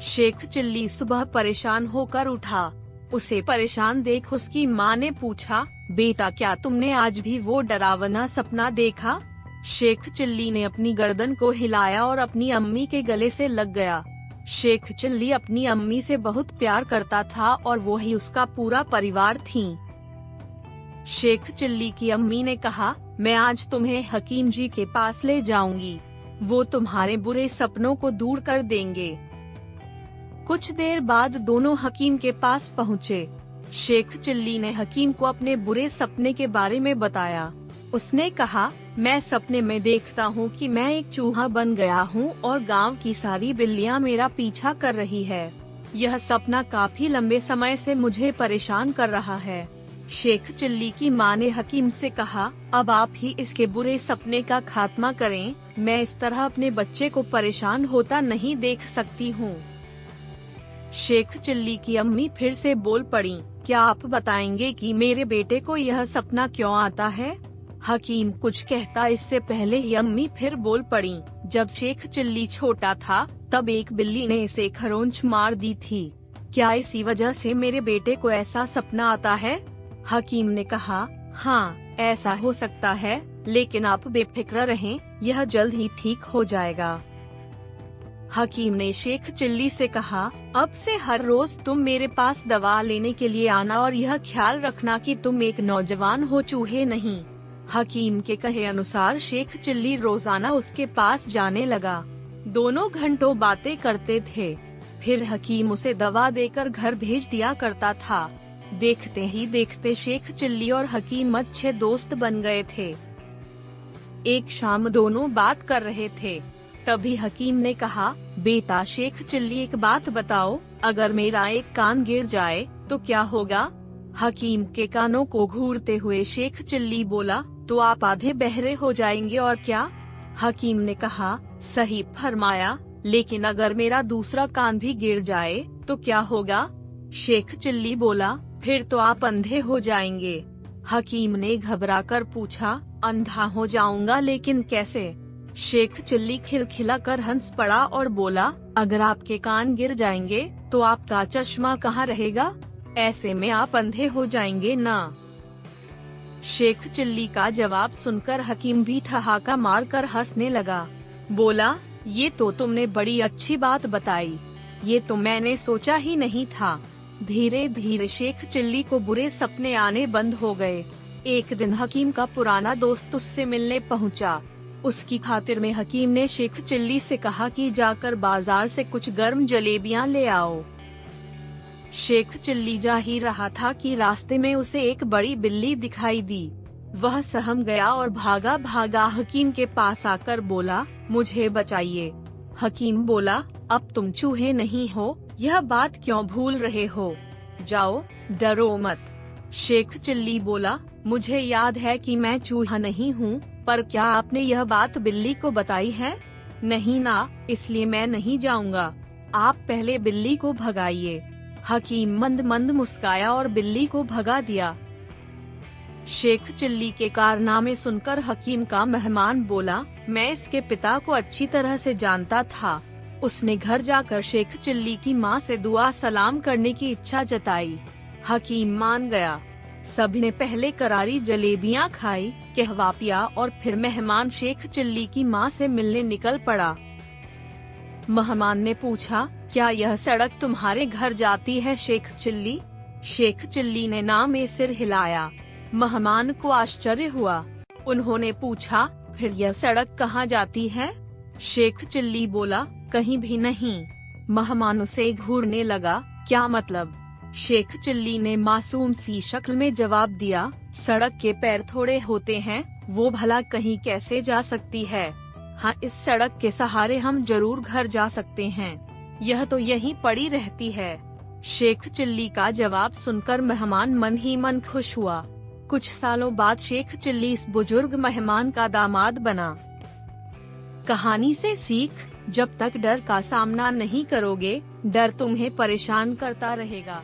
Sheikh chilli सुबह परेशान होकर उठा। उसे परेशान देख उसकी माँ ने पूछा, बेटा क्या तुमने आज भी वो डरावना सपना देखा? शेख चिल्ली ने अपनी गर्दन को हिलाया और अपनी अम्मी के गले से लग गया। शेख चिल्ली अपनी अम्मी से बहुत प्यार करता था और वो ही उसका पूरा परिवार थी। शेख चिल्ली की अम्मी ने कहा, मैं आज तुम्हें हकीम जी के पास ले जाऊंगी, वो तुम्हारे बुरे सपनों को दूर कर देंगे। कुछ देर बाद दोनों हकीम के पास पहुँचे। शेख चिल्ली ने हकीम को अपने बुरे सपने के बारे में बताया। उसने कहा, मैं सपने में देखता हूँ कि मैं एक चूहा बन गया हूँ और गांव की सारी बिल्लियाँ मेरा पीछा कर रही है। यह सपना काफी लंबे समय से मुझे परेशान कर रहा है। शेख चिल्ली की माँ ने हकीम से कहा, अब आप ही इसके बुरे सपने का खात्मा करें, मैं इस तरह अपने बच्चे को परेशान होता नहीं देख सकती हूँ। शेख चिल्ली की अम्मी फिर से बोल पड़ी, क्या आप बताएंगे कि मेरे बेटे को यह सपना क्यों आता है? हकीम कुछ कहता इससे पहले ही अम्मी फिर बोल पड़ी, जब शेख चिल्ली छोटा था तब एक बिल्ली ने इसे खरोंच मार दी थी। क्या इसी वजह से मेरे बेटे को ऐसा सपना आता है? हकीम ने कहा, हाँ ऐसा हो सकता है, लेकिन आप बेफिक्र रहें, यह जल्द ही ठीक हो जाएगा। हकीम ने शेख चिल्ली से कहा, अब से हर रोज तुम मेरे पास दवा लेने के लिए आना और यह ख्याल रखना कि तुम एक नौजवान हो, चूहे नहीं। हकीम के कहे अनुसार शेख चिल्ली रोजाना उसके पास जाने लगा। दोनों घंटों बातें करते थे। फिर हकीम उसे दवा देकर घर भेज दिया करता था। देखते ही देखते शेख चिल्ली और हकीम अच्छे दोस्त बन गए थे। एक शाम दोनों बात कर रहे थे। तभी हकीम ने कहा, बेटा शेख चिल्ली एक बात बताओ, अगर मेरा एक कान गिर जाए तो क्या होगा? हकीम के कानों को घूरते हुए शेख चिल्ली बोला, तो आप आधे बहरे हो जाएंगे और क्या? हकीम ने कहा, सही फरमाया, लेकिन अगर मेरा दूसरा कान भी गिर जाए तो क्या होगा? शेख चिल्ली बोला, फिर तो आप अंधे हो जाएंगे। हकीम ने घबराकर पूछा, अंधा हो जाऊंगा लेकिन कैसे? शेख चिल्ली खिलखिला कर हंस पड़ा और बोला, अगर आपके कान गिर जाएंगे तो आपका चश्मा कहाँ रहेगा? ऐसे में आप अंधे हो जाएंगे ना। शेख चिल्ली का जवाब सुनकर हकीम भी ठहाका मारकर हंसने लगा। बोला, ये तो तुमने बड़ी अच्छी बात बताई, ये तो मैंने सोचा ही नहीं था। धीरे धीरे शेख चिल्ली को बुरे सपने आने बंद हो गए। एक दिन हकीम का पुराना दोस्त उससे मिलने पहुंचा। उसकी खातिर में हकीम ने शेख चिल्ली से कहा कि जाकर बाजार से कुछ गर्म जलेबियां ले आओ। शेख चिल्ली जा ही रहा था कि रास्ते में उसे एक बड़ी बिल्ली दिखाई दी। वह सहम गया और भागा भागा हकीम के पास आकर बोला, मुझे बचाइए। हकीम बोला, अब तुम चूहे नहीं हो, यह बात क्यों भूल रहे हो? जाओ, डरो मत। शेख चिल्ली बोला, मुझे याद है कि मैं चूहा नहीं हूँ, पर क्या आपने यह बात बिल्ली को बताई है? नहीं ना, इसलिए मैं नहीं जाऊंगा। आप पहले बिल्ली को भगाइए। हकीम मंद मंद मुस्काया और बिल्ली को भगा दिया। शेख चिल्ली के कारनामे सुनकर हकीम का मेहमान बोला, मैं इसके पिता को अच्छी तरह से जानता था। उसने घर जाकर शेख चिल्ली की माँ से दुआ सलाम करने की इच्छा जताई। हकीम मान गया। सबने पहले करारी जलेबियां खाई, कहवा पिया और फिर मेहमान शेख चिल्ली की माँ से मिलने निकल पड़ा। मेहमान ने पूछा, क्या यह सड़क तुम्हारे घर जाती है शेख चिल्ली? शेख चिल्ली ने ना में सिर हिलाया। मेहमान को आश्चर्य हुआ। उन्होंने पूछा, फिर यह सड़क कहाँ जाती है? शेख चिल्ली बोला, कहीं भी नहीं। मेहमान उसे घूरने लगा, क्या मतलब? शेख चिल्ली ने मासूम सी शक्ल में जवाब दिया, सड़क के पैर थोड़े होते हैं, वो भला कहीं कैसे जा सकती है? हाँ, इस सड़क के सहारे हम जरूर घर जा सकते हैं, यह तो यहीं पड़ी रहती है। शेख चिल्ली का जवाब सुनकर मेहमान मन ही मन खुश हुआ। कुछ सालों बाद शेख चिल्ली इस बुजुर्ग मेहमान का दामाद बना। कहानी से सीख, जब तक डर का सामना नहीं करोगे, डर तुम्हें परेशान करता रहेगा।